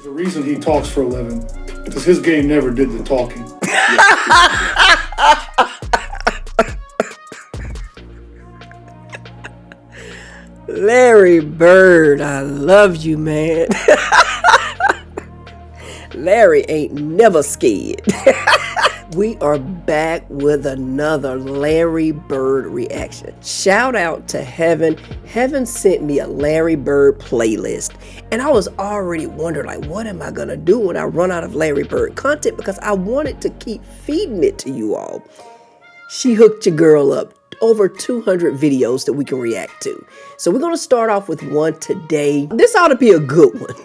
The reason he talks for a living, because his game never did the talking. Larry Bird, I love you, man. Larry ain't never scared. We are back with another Larry Bird reaction. Shout out to Heaven. Heaven sent me a Larry Bird playlist. And I was already wondering, like, what am I going to do when I run out of Larry Bird content? Because I wanted to keep feeding it to you all. She hooked your girl up. Over 200 videos that we can react to. So we're going to start off with one today. This ought to be a good one.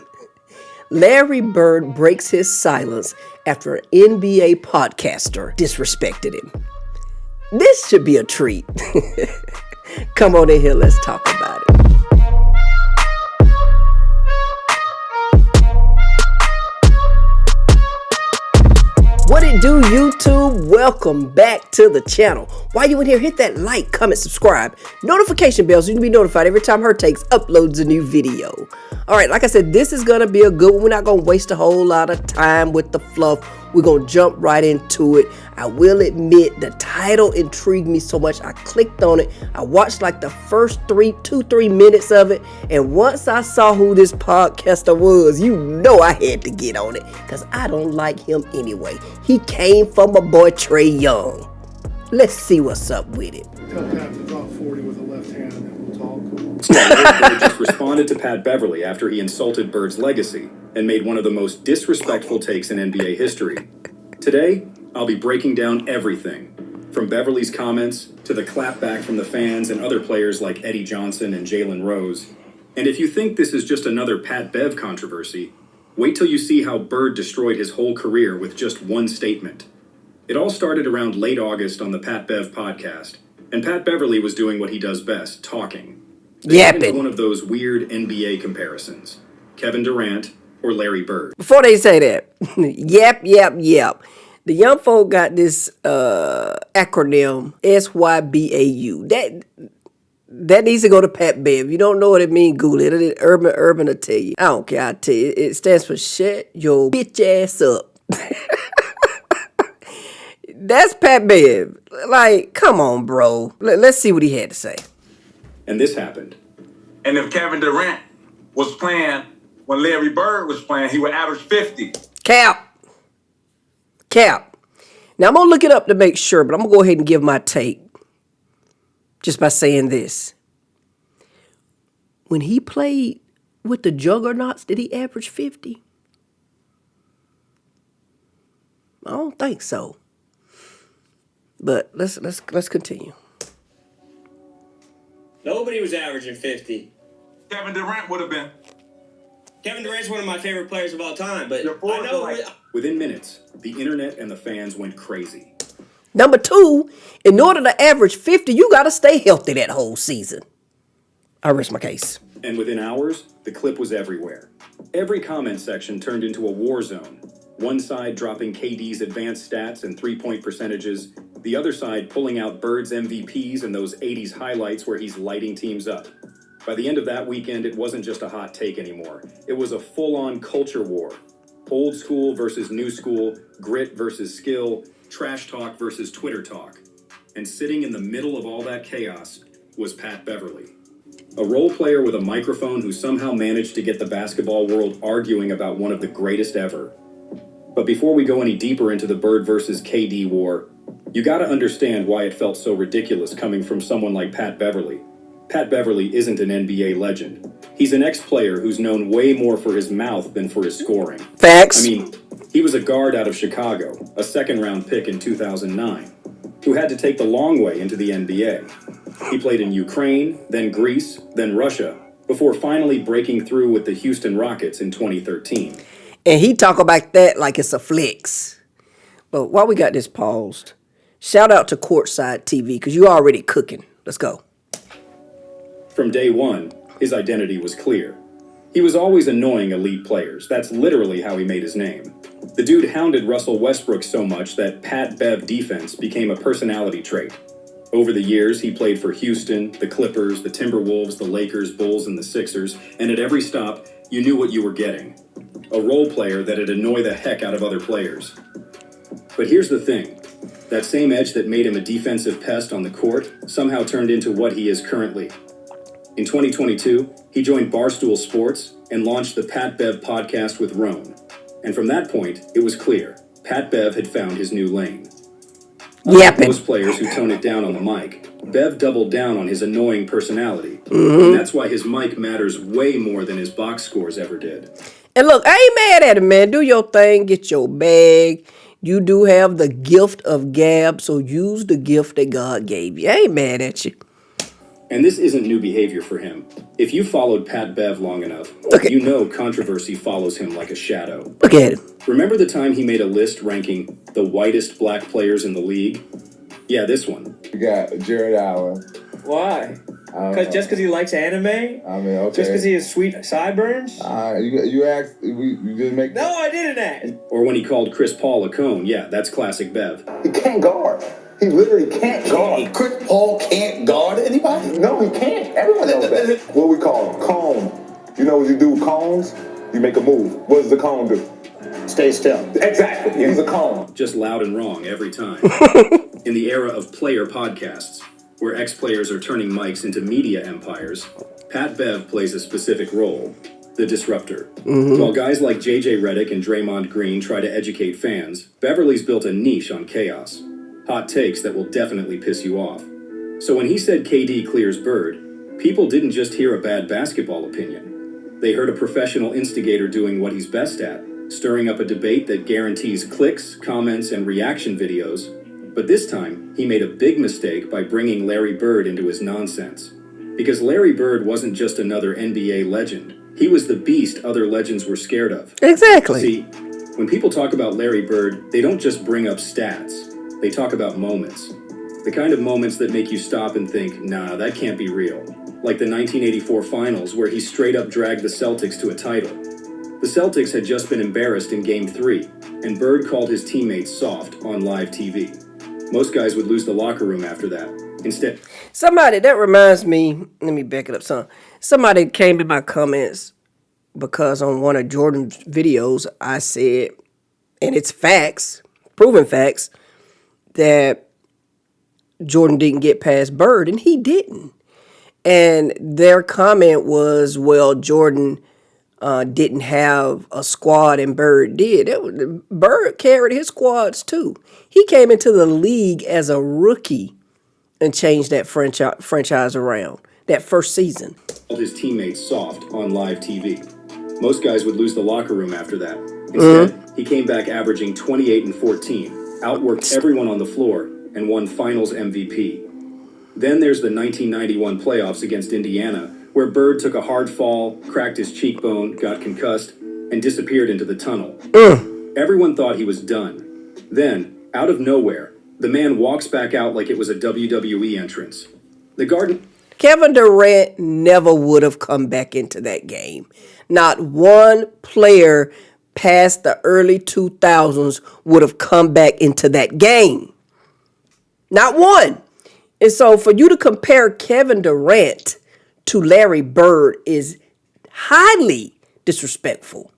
Larry Bird breaks his silence after an NBA podcaster disrespected him. This should be a treat. Come on in here, let's talk about it. What it do, YouTube? Welcome back to the channel. While you in here, hit that like, comment, subscribe, notification bell so you can be notified every time Her Takes uploads a new video. All right, like I said, this is going to be a good one. We're not going to waste a whole lot of time with the fluff. We're going to jump right into it. I will admit the title intrigued me so much. I clicked on it. I watched like the first 3 minutes of it. And once I saw who this podcaster was, you know I had to get on it because I don't like him anyway. He came from my boy Trae Young. Let's see what's up with it. Tell Pat to drop 40 with a left hand and then we'll talk. Bird just responded to Pat Beverley after he insulted Bird's legacy and made one of the most disrespectful takes in NBA history. Today, I'll be breaking down everything, from Beverley's comments to the clapback from the fans and other players like Eddie Johnson and Jalen Rose. And if you think this is just another Pat Bev controversy, wait till you see how Bird destroyed his whole career with just one statement. It all started around late August on the Pat Bev podcast, and Pat Beverley was doing what he does best, talking. They got into one of those weird NBA comparisons. Kevin Durant or Larry Bird. Before they say that, yep. The young folk got this acronym, SYBAU. That needs to go to Pat Bev. You don't know what it means, Google it. Urban will tell you. I don't care, I tell you. It stands for shut your bitch ass up. That's Pat Bev. Like, come on, bro. Let's see what he had to say. And this happened. And if Kevin Durant was playing when Larry Bird was playing, he would average 50. Cap. Now, I'm going to look it up to make sure, but I'm going to go ahead and give my take just by saying this. When he played with the Juggernauts, did he average 50? I don't think so. But let's continue. Nobody was averaging 50. Kevin Durant would have been. Kevin Durant's one of my favorite players of all time, but I know... Within minutes, the internet and the fans went crazy. Number two, in order to average 50, you got to stay healthy that whole season. I rest my case. And within hours, the clip was everywhere. Every comment section turned into a war zone. One side dropping KD's advanced stats and three-point percentages, the other side pulling out Bird's MVPs and those 80s highlights where he's lighting teams up. By the end of that weekend, it wasn't just a hot take anymore. It was a full-on culture war. Old school versus new school, grit versus skill, trash talk versus Twitter talk. And sitting in the middle of all that chaos was Pat Beverley. A role player with a microphone who somehow managed to get the basketball world arguing about one of the greatest ever. But before we go any deeper into the Bird versus KD war, you gotta understand why it felt so ridiculous coming from someone like Pat Beverley. Pat Beverley isn't an NBA legend. He's an ex-player who's known way more for his mouth than for his scoring. Facts. I mean, he was a guard out of Chicago, a second-round pick in 2009, who had to take the long way into the NBA. He played in Ukraine, then Greece, then Russia, before finally breaking through with the Houston Rockets in 2013. And he talk about that like it's a flex. But while we got this paused, shout out to Courtside TV because you already cooking. Let's go. From day one, his identity was clear. He was always annoying elite players. That's literally how he made his name. The dude hounded Russell Westbrook so much that Pat Bev defense became a personality trait. Over the years, he played for Houston, the Clippers, the Timberwolves, the Lakers, Bulls, and the Sixers, and at every stop, you knew what you were getting. a role player that'd annoy the heck out of other players. But here's the thing. That same edge that made him a defensive pest on the court somehow turned into what he is currently. In 2022, he joined Barstool Sports and launched the Pat Bev podcast with Roan. And from that point, it was clear Pat Bev had found his new lane. Unlike most players who tone it down on the mic, Bev doubled down on his annoying personality. And that's why his mic matters way more than his box scores ever did. And look, I ain't mad at him, man. Do your thing, get your bag. You do have the gift of gab, so use the gift that God gave you. I ain't mad at you. And this isn't new behavior for him. If you followed Pat Bev long enough, you know controversy follows him like a shadow. Look at him. Remember the time he made a list ranking the whitest black players in the league? Yeah, this one. You got Jared Allen. Why? Just because he likes anime? I mean, okay. Just because he has sweet sideburns? You asked, you didn't make... No, I didn't ask. Or when he called Chris Paul a cone. Yeah, that's classic Bev. He can't guard. He literally can't guard. Chris Paul can't guard anybody? No, he can't. Everyone knows that. What we call him? Cone. You know what you do with cones? You make a move. What does the cone do? Stay still. Exactly. He's a cone. Just loud and wrong every time. In the era of player podcasts, where ex-players are turning mics into media empires, Pat Bev plays a specific role, the disruptor. While guys like JJ Redick and Draymond Green try to educate fans, Beverley's built a niche on chaos. Hot takes that will definitely piss you off. So when he said KD clears Bird, people didn't just hear a bad basketball opinion. They heard a professional instigator doing what he's best at, stirring up a debate that guarantees clicks, comments, and reaction videos. But this time, he made a big mistake by bringing Larry Bird into his nonsense. Because Larry Bird wasn't just another NBA legend. He was the beast other legends were scared of. Exactly. See, when people talk about Larry Bird, they don't just bring up stats. They talk about moments. The kind of moments that make you stop and think, nah, that can't be real. Like the 1984 finals, where he straight up dragged the Celtics to a title. The Celtics had just been embarrassed in Game 3, and Bird called his teammates soft on live TV. Most guys would lose the locker room after that. Instead... That reminds me, let me back it up some. Somebody came in my comments because on one of Jordan's videos, I said, and it's facts, proven facts, that Jordan didn't get past Bird, and he didn't. And their comment was, well, Jordan didn't have a squad and Bird did. Bird carried his squads too. He came into the league as a rookie and changed that franchise around that first season. Called his teammates soft on live TV. Most guys would lose the locker room after that. Instead, he came back averaging 28 and 14, outworked everyone on the floor, and won Finals MVP. Then there's the 1991 playoffs against Indiana, where Bird took a hard fall, cracked his cheekbone, got concussed, and disappeared into the tunnel. Everyone thought he was done. Then, out of nowhere, the man walks back out like it was a WWE entrance. The Garden... Kevin Durant never would have come back into that game. Not one player past the early 2000s would have come back into that game. Not one. And so for you to compare Kevin Durant to Larry Bird is highly disrespectful.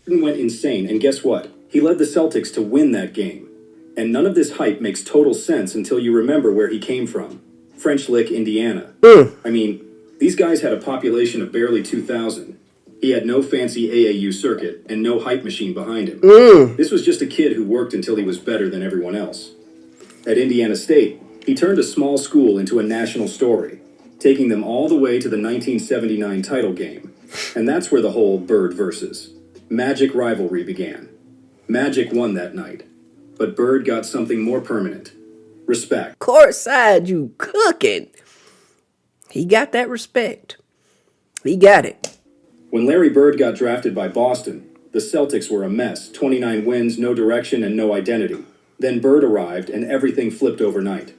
Went insane, and guess what? He led the Celtics to win that game. And none of this hype makes total sense until you remember where he came from. French Lick, Indiana. I mean, these guys had a population of barely 2,000. He had no fancy AAU circuit and no hype machine behind him. This was just a kid who worked until he was better than everyone else. At Indiana State, he turned a small school into a national story, taking them all the way to the 1979 title game. And that's where the whole Bird versus Magic rivalry began. Magic won that night, but Bird got something more permanent. Respect. Courtside, you cooking. He got that respect. He got it. When Larry Bird got drafted by Boston, the Celtics were a mess. 29 wins, no direction, and no identity. Then Bird arrived, and everything flipped overnight.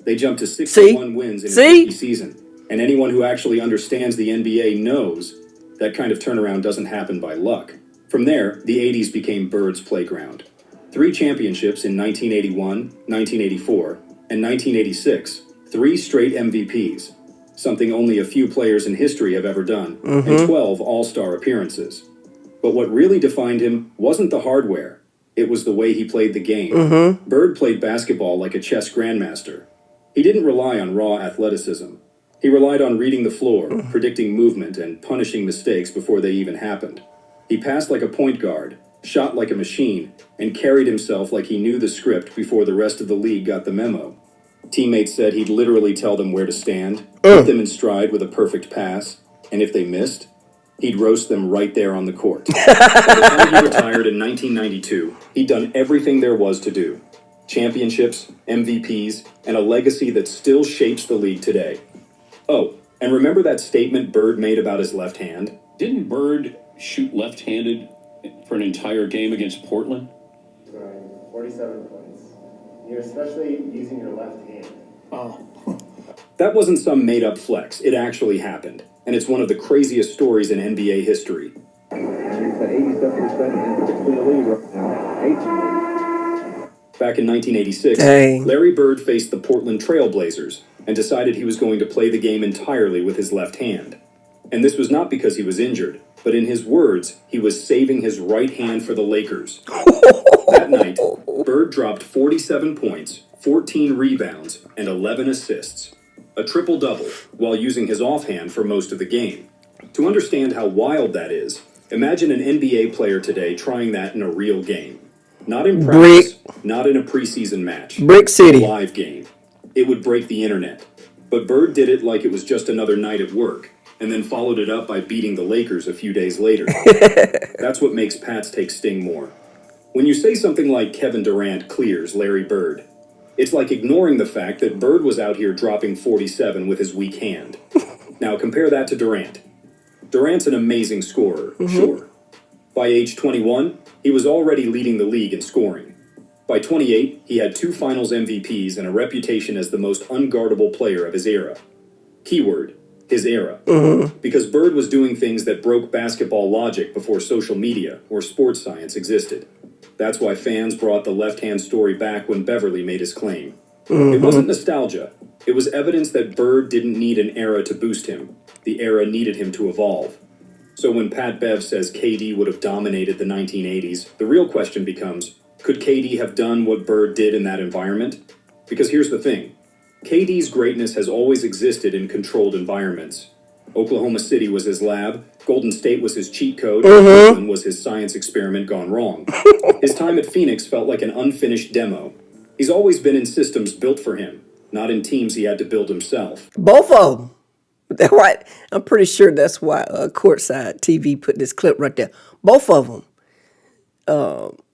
They jumped to 61 wins in his rookie season. And anyone who actually understands the NBA knows that kind of turnaround doesn't happen by luck. From there, the 80s became Bird's playground. 3 championships in 1981, 1984, and 1986. 3 straight MVPs, something only a few players in history have ever done, and 12 All-Star appearances. But what really defined him wasn't the hardware. It was the way he played the game. Bird played basketball like a chess grandmaster. He didn't rely on raw athleticism. He relied on reading the floor, predicting movement, and punishing mistakes before they even happened. He passed like a point guard, shot like a machine, and carried himself like he knew the script before the rest of the league got the memo. Teammates said he'd literally tell them where to stand, put them in stride with a perfect pass, and if they missed, he'd roast them right there on the court. By the time he retired in 1992, he'd done everything there was to do. Championships, MVPs, and a legacy that still shapes the league today. Oh, and remember that statement Bird made about his left hand? Didn't Bird shoot left-handed for an entire game against Portland? 47 points. You're especially using your left hand. Oh. That wasn't some made-up flex. It actually happened. And it's one of the craziest stories in NBA history. He's at 87% in the league right now. Back in 1986, Dang. Larry Bird faced the Portland Trail Blazers and decided he was going to play the game entirely with his left hand. And this was not because he was injured, but in his words, he was saving his right hand for the Lakers. That night, Bird dropped 47 points, 14 rebounds, and 11 assists. A triple-double, while using his offhand for most of the game. To understand how wild that is, imagine an NBA player today trying that in a real game. Not in practice, not in a preseason match. Brick City. A live game. It would break the internet. But Bird did it like it was just another night at work, and then followed it up by beating the Lakers a few days later. That's what makes Pat's take sting more. When you say something like Kevin Durant clears Larry Bird, it's like ignoring the fact that Bird was out here dropping 47 with his weak hand. Now compare that to Durant. Durant's an amazing scorer, sure. By age 21, he was already leading the league in scoring. By 28, he had 2 finals MVPs and a reputation as the most unguardable player of his era. Keyword, his era. Because Bird was doing things that broke basketball logic before social media or sports science existed. That's why fans brought the left-hand story back when Beverley made his claim. It wasn't nostalgia. It was evidence that Bird didn't need an era to boost him. The era needed him to evolve. So when Pat Bev says KD would have dominated the 1980s, the real question becomes, could KD have done what Bird did in that environment? Because here's the thing. KD's greatness has always existed in controlled environments. Oklahoma City was his lab, Golden State was his cheat code, and Brooklyn was his science experiment gone wrong. His time at Phoenix felt like an unfinished demo. He's always been in systems built for him, not in teams he had to build himself. Both of them. That's right. I'm pretty sure that's why Courtside TV put this clip right there. Both of them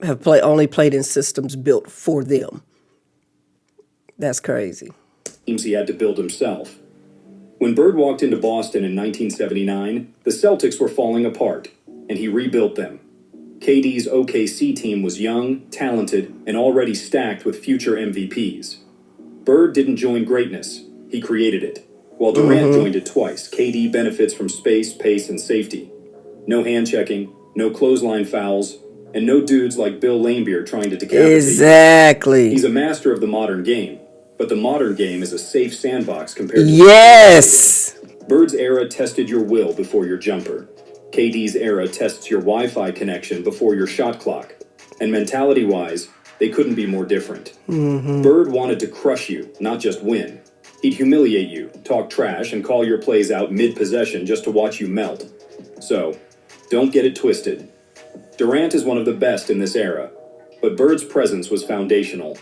have only played in systems built for them. That's crazy. Teams he had to build himself. When Bird walked into Boston in 1979, the Celtics were falling apart, and he rebuilt them. KD's OKC team was young, talented, and already stacked with future MVPs. Bird didn't join greatness, he created it. While Durant joined it twice, KD benefits from space, pace, and safety. No hand-checking, no clothesline fouls, and no dudes like Bill Laimbeer trying to decapitate. Exactly. He's a master of the modern game, but the modern game is a safe sandbox compared to... Yes! Bird's era tested your will before your jumper. KD's era tests your Wi-Fi connection before your shot clock. And mentality-wise, they couldn't be more different. Bird wanted to crush you, not just win. He'd humiliate you, talk trash, and call your plays out mid-possession just to watch you melt. So, don't get it twisted. Durant is one of the best in this era, but Bird's presence was foundational.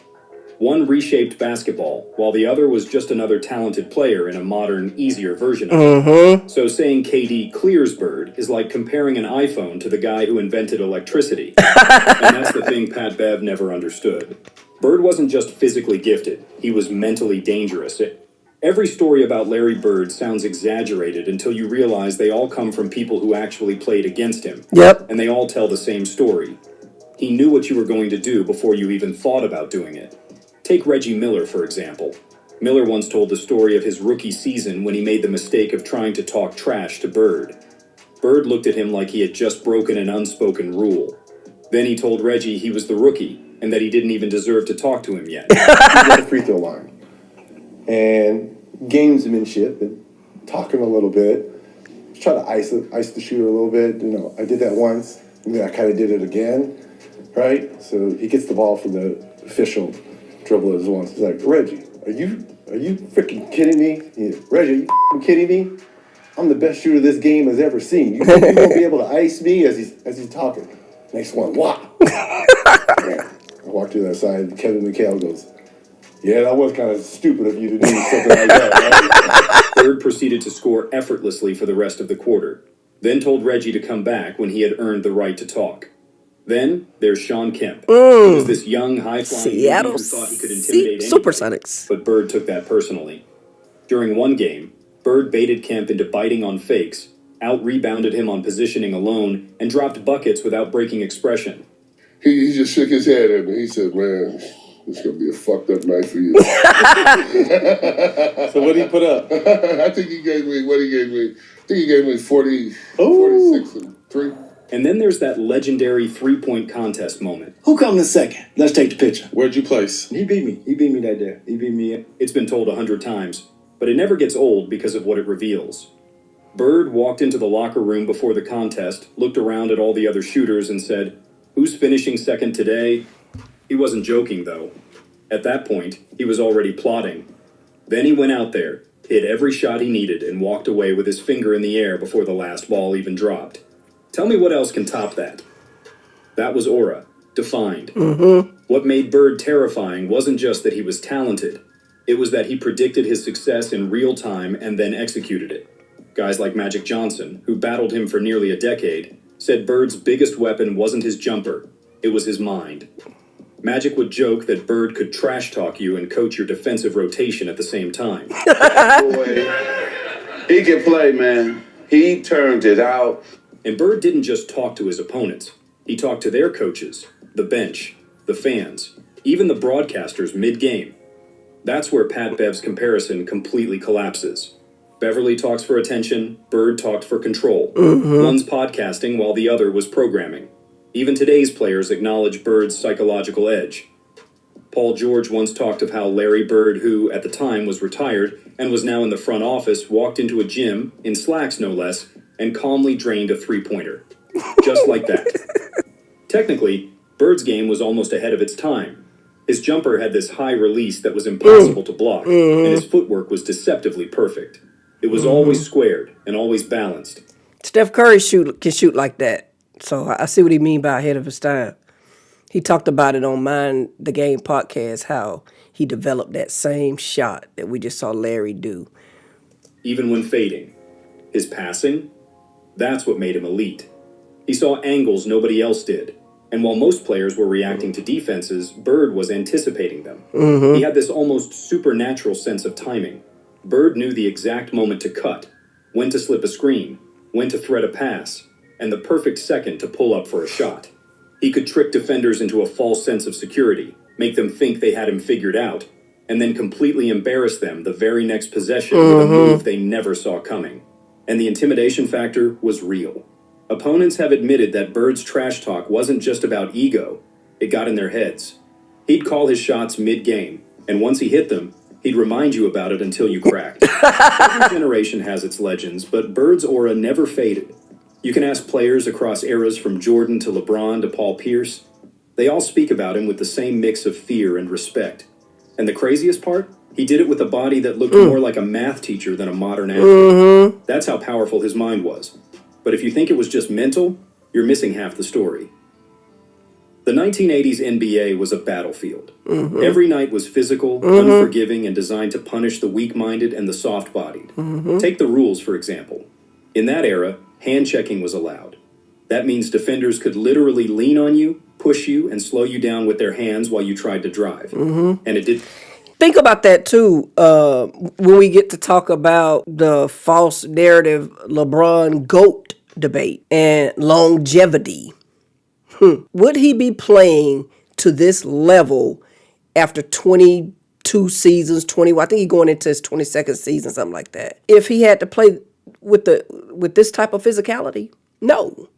One reshaped basketball, while the other was just another talented player in a modern, easier version of it. So saying KD clears Bird is like comparing an iPhone to the guy who invented electricity. And that's the thing Pat Bev never understood. Bird wasn't just physically gifted, he was mentally dangerous. Every story about Larry Bird sounds exaggerated until you realize they all come from people who actually played against him. Yep. And they all tell the same story. He knew what you were going to do before you even thought about doing it. Take Reggie Miller, for example. Miller once told the story of his rookie season when he made the mistake of trying to talk trash to Bird. Bird looked at him like he had just broken an unspoken rule. Then he told Reggie he was the rookie and that he didn't even deserve to talk to him yet. He was at the free throw line. And gamesmanship and talking a little bit. Just try to ice the shooter a little bit. You know, I did that once. I kind of did it again, right? So he gets the ball from the official, dribblers once. He's like, Reggie, are you freaking kidding me? Yeah, Reggie, are you f***ing kidding me? I'm the best shooter this game has ever seen. You think you're gonna be able to ice me as he's talking? Next one, wow. I walked to the other side. Kevin McHale goes, yeah, that was kind of stupid of you to do something like that, right? Bird proceeded to score effortlessly for the rest of the quarter, then told Reggie to come back when he had earned the right to talk. Then there's Sean Kemp. He was this young, high-flying Seattle who thought he could intimidate Supersonics. but Bird took that personally. During one game, Bird baited Kemp into biting on fakes, out-rebounded him on positioning alone, and dropped buckets without breaking expression. He just shook his head at me. He said, man, it's going to be a fucked up night for you. So what did he put up? I think he gave me 46 and 3. And then there's that legendary three-point contest moment. Who come in second? Let's take the picture. Where'd you place? He beat me. He beat me that day. He beat me. It's been told 100 times, but it never gets old because of what it reveals. Bird walked into the locker room before the contest, looked around at all the other shooters and said, "Who's finishing second today?" He wasn't joking, though. At that point, he was already plotting. Then he went out there, hit every shot he needed, and walked away with his finger in the air before the last ball even dropped. Tell me what else can top that. That was aura, defined. What made Bird terrifying wasn't just that he was talented. It was that he predicted his success in real time and then executed it. Guys like Magic Johnson, who battled him for nearly a decade, said Bird's biggest weapon wasn't his jumper, it was his mind. Magic would joke that Bird could trash talk you and coach your defensive rotation at the same time. Boy, he can play, man. He turned it out. And Bird didn't just talk to his opponents. He talked to their coaches, the bench, the fans, even the broadcasters mid-game. That's where Pat Bev's comparison completely collapses. Beverley talks for attention, Bird talked for control. One's podcasting while the other was programming. Even today's players acknowledge Bird's psychological edge. Paul George once talked of how Larry Bird, who at the time was retired and was now in the front office, walked into a gym, in slacks no less, and calmly drained a three-pointer. Just like that. Technically, Bird's game was almost ahead of its time. His jumper had this high release that was impossible to block, and his footwork was deceptively perfect. It was always squared and always balanced. Steph Curry can shoot like that. So I see what he mean by ahead of his time. He talked about it on Mind the Game podcast, how he developed that same shot that we just saw Larry do. Even when fading. His passing, that's what made him elite. He saw angles nobody else did. And while most players were reacting to defenses, Bird was anticipating them. He had this almost supernatural sense of timing. Bird knew the exact moment to cut, when to slip a screen, when to thread a pass, and the perfect second to pull up for a shot. He could trick defenders into a false sense of security, make them think they had him figured out, and then completely embarrass them the very next possession with a move they never saw coming. And the intimidation factor was real. Opponents have admitted that Bird's trash talk wasn't just about ego, it got in their heads. He'd call his shots mid-game, and once he hit them, he'd remind you about it until you cracked. Every generation has its legends, but Bird's aura never faded. You can ask players across eras from Jordan to LeBron to Paul Pierce. They all speak about him with the same mix of fear and respect. And the craziest part? He did it with a body that looked more like a math teacher than a modern athlete. That's how powerful his mind was. But if you think it was just mental, you're missing half the story. The 1980s NBA was a battlefield. Every night was physical, unforgiving, and designed to punish the weak-minded and the soft-bodied. Take the rules, for example. In that era, hand-checking was allowed. That means defenders could literally lean on you, push you, and slow you down with their hands while you tried to drive. And it did... Think about that, too, when we get to talk about the false narrative LeBron GOAT debate and longevity. Would he be playing to this level after 22 seasons, 20? I think he's going into his 22nd season, something like that. If he had to play with this type of physicality? No.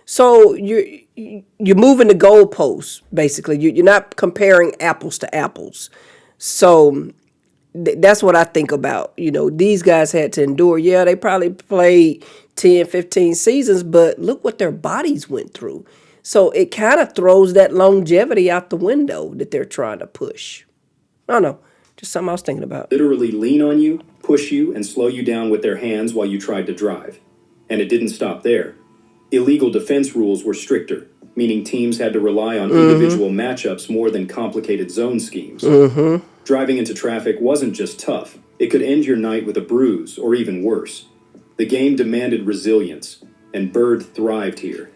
So you're moving the goalposts, basically. You're not comparing apples to apples. So that's what I think about. You know, these guys had to endure. Yeah, they probably played 10, 15 seasons, but look what their bodies went through. So it kind of throws that longevity out the window that they're trying to push. I don't know. Just something I was thinking about. Literally lean on you, push you, and slow you down with their hands while you tried to drive. And it didn't stop there. Illegal defense rules were stricter, meaning teams had to rely on individual matchups more than complicated zone schemes. Driving into traffic wasn't just tough. It could end your night with a bruise, or even worse. The game demanded resilience, and Bird thrived here.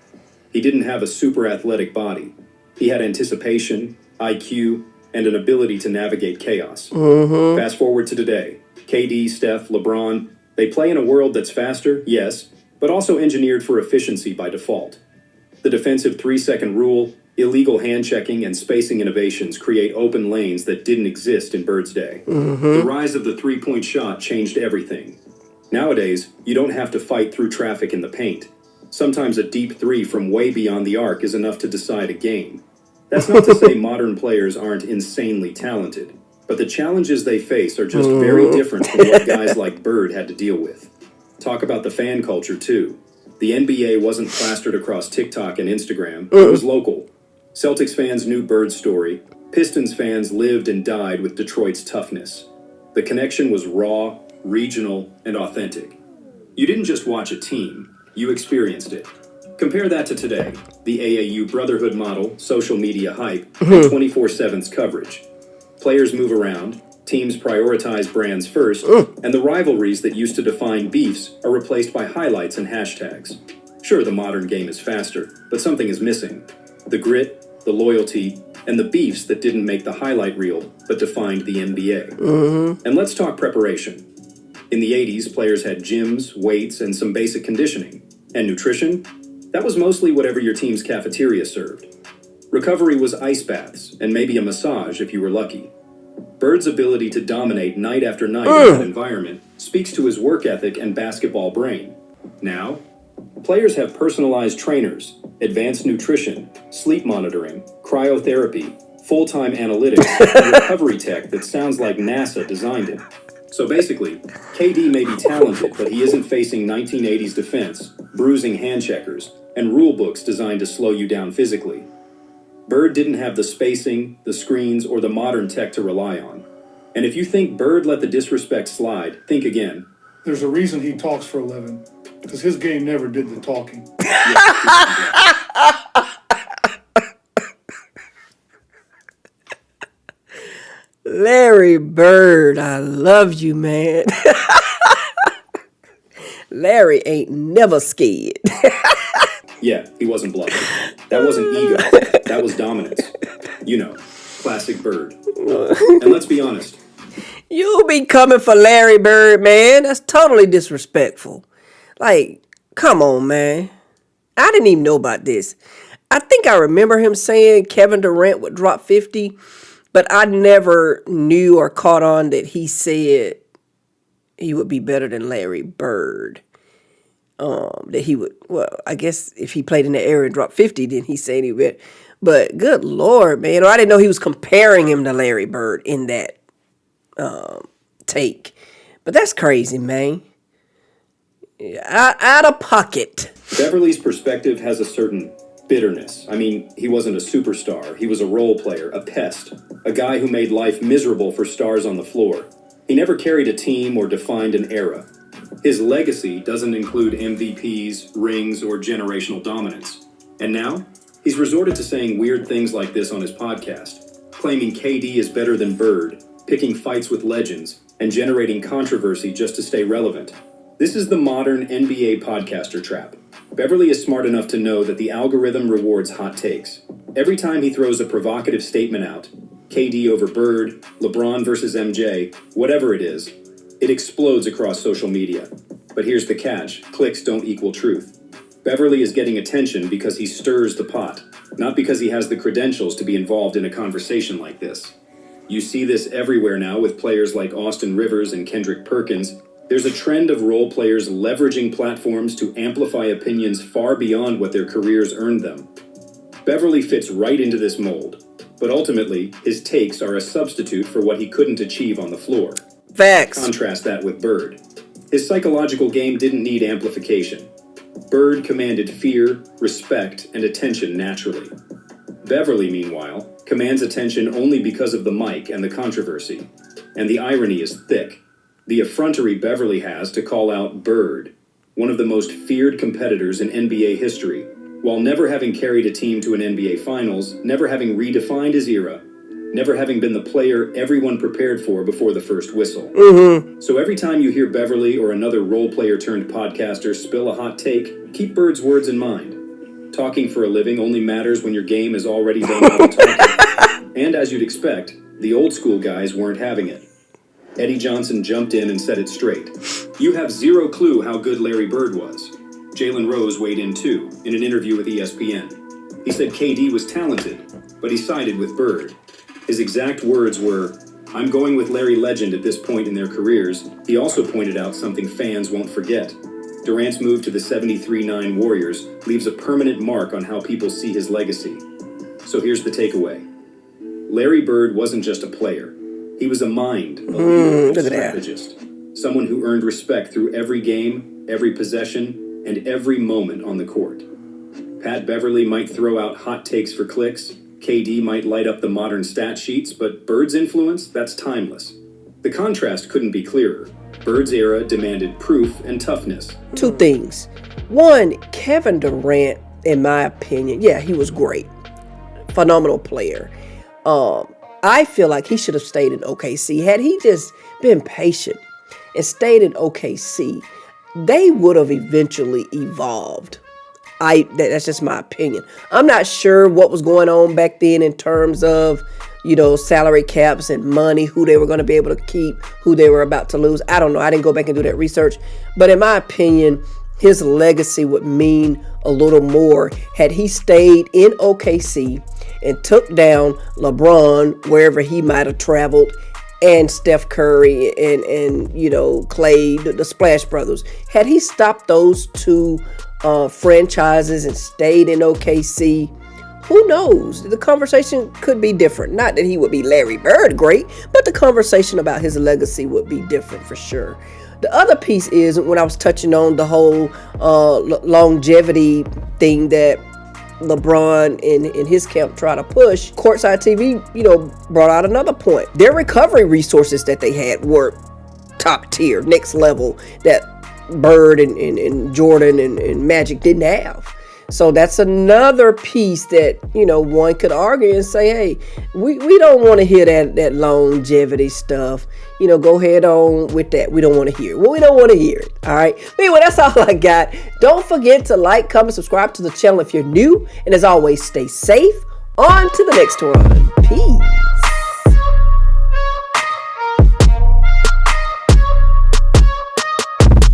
He didn't have a super athletic body. He had anticipation, IQ, and an ability to navigate chaos. Fast forward to today. KD, Steph, LeBron, they play in a world that's faster, yes, but also engineered for efficiency by default. The defensive 3-second rule, illegal hand-checking, and spacing innovations create open lanes that didn't exist in Bird's day. The rise of the three-point shot changed everything. Nowadays, you don't have to fight through traffic in the paint. Sometimes a deep three from way beyond the arc is enough to decide a game. That's not to say modern players aren't insanely talented, but the challenges they face are just very different from what guys like Bird had to deal with. Talk about the fan culture, too. The NBA wasn't plastered across TikTok and Instagram. It was local. Celtics fans knew Bird's story. Pistons fans lived and died with Detroit's toughness. The connection was raw, regional, and authentic. You didn't just watch a team, you experienced it. Compare that to today, the AAU brotherhood model, social media hype, and 24/7's coverage. Players move around, teams prioritize brands first, and the rivalries that used to define beefs are replaced by highlights and hashtags. Sure, the modern game is faster, but something is missing. The grit, the loyalty, and the beefs that didn't make the highlight reel, but defined the NBA. And let's talk preparation. In the 80s, players had gyms, weights, and some basic conditioning. And nutrition? That was mostly whatever your team's cafeteria served. Recovery was ice baths, and maybe a massage if you were lucky. Bird's ability to dominate night after night in that environment speaks to his work ethic and basketball brain. Now, players have personalized trainers, advanced nutrition, sleep monitoring, cryotherapy, full-time analytics, and recovery tech that sounds like NASA designed it. So basically, KD may be talented, but he isn't facing 1980s defense, bruising hand checkers, and rule books designed to slow you down physically. Bird didn't have the spacing, the screens, or the modern tech to rely on. And if you think Bird let the disrespect slide, think again. There's a reason he talks for a living, because his game never did the talking. Larry Bird, I love you, man. Larry ain't never scared. Yeah, he wasn't bluffing. That wasn't ego. That was dominance. You know, classic Bird. And let's be honest. You be coming for Larry Bird, man. That's totally disrespectful. Like, come on, man. I didn't even know about this. I think I remember him saying Kevin Durant would drop 50, but I never knew or caught on that he said he would be better than Larry Bird. That he would, well, I guess if he played in the area and dropped 50, then he said he would. But good Lord, man. I didn't know he was comparing him to Larry Bird in that take. But that's crazy, man. Out of pocket. Beverley's perspective has a certain bitterness. I mean, he wasn't a superstar. He was a role player, a pest, a guy who made life miserable for stars on the floor. He never carried a team or defined an era. His legacy doesn't include MVPs, rings, or generational dominance. And now, he's resorted to saying weird things like this on his podcast, claiming KD is better than Bird, picking fights with legends, and generating controversy just to stay relevant. This is the modern NBA podcaster trap. Beverley is smart enough to know that the algorithm rewards hot takes. Every time he throws a provocative statement out, KD over Bird, LeBron versus MJ, whatever it is, it explodes across social media. But here's the catch, clicks don't equal truth. Beverley is getting attention because he stirs the pot, not because he has the credentials to be involved in a conversation like this. You see this everywhere now with players like Austin Rivers and Kendrick Perkins. There's a trend of role players leveraging platforms to amplify opinions far beyond what their careers earned them. Beverley fits right into this mold, but ultimately, his takes are a substitute for what he couldn't achieve on the floor. Facts. Contrast that with Bird. His psychological game didn't need amplification. Bird commanded fear, respect, and attention naturally. Beverley, meanwhile, commands attention only because of the mic and the controversy. And the irony is thick. The effrontery Beverley has to call out Bird, one of the most feared competitors in NBA history, while never having carried a team to an NBA Finals, never having redefined his era, never having been the player everyone prepared for before the first whistle. So every time you hear Beverley or another role player turned podcaster spill a hot take, keep Bird's words in mind. Talking for a living only matters when your game has already done all the talking. And as you'd expect, the old school guys weren't having it. Eddie Johnson jumped in and set it straight. You have zero clue how good Larry Bird was. Jalen Rose weighed in too, in an interview with ESPN. He said KD was talented, but he sided with Bird. His exact words were, "I'm going with Larry Legend at this point in their careers." He also pointed out something fans won't forget. Durant's move to the 73-9 Warriors leaves a permanent mark on how people see his legacy. So here's the takeaway. Larry Bird wasn't just a player. He was a mind, a leader, a strategist. Someone who earned respect through every game, every possession, and every moment on the court. Pat Beverley might throw out hot takes for clicks. KD might light up the modern stat sheets, but Bird's influence, that's timeless. The contrast couldn't be clearer. Bird's era demanded proof and toughness. Two things. One, Kevin Durant, in my opinion, yeah, he was great. Phenomenal player. I feel like he should have stayed in OKC. Had he just been patient and stayed in OKC, they would have eventually evolved. That's just my opinion. I'm not sure what was going on back then in terms of, salary caps and money, who they were going to be able to keep, who they were about to lose. I don't know. I didn't go back and do that research. But in my opinion, his legacy would mean a little more had he stayed in OKC and took down LeBron wherever he might have traveled, and Steph Curry and Clay, the Splash Brothers. Had he stopped those two franchises and stayed in OKC, who knows? The conversation could be different. Not that he would be Larry Bird great, but the conversation about his legacy would be different for sure. The other piece is when I was touching on the whole longevity thing that LeBron and his camp try to push. Courtside TV, brought out another point. Their recovery resources that they had were top tier, next level, that Bird and Jordan and Magic didn't have. So that's another piece that, one could argue and say, hey, we don't want to hear that longevity stuff. Go ahead on with that. We don't want to hear it. Well, we don't want to hear it. All right. Anyway, that's all I got. Don't forget to like, comment, subscribe to the channel if you're new. And as always, stay safe. On to the next one. Peace.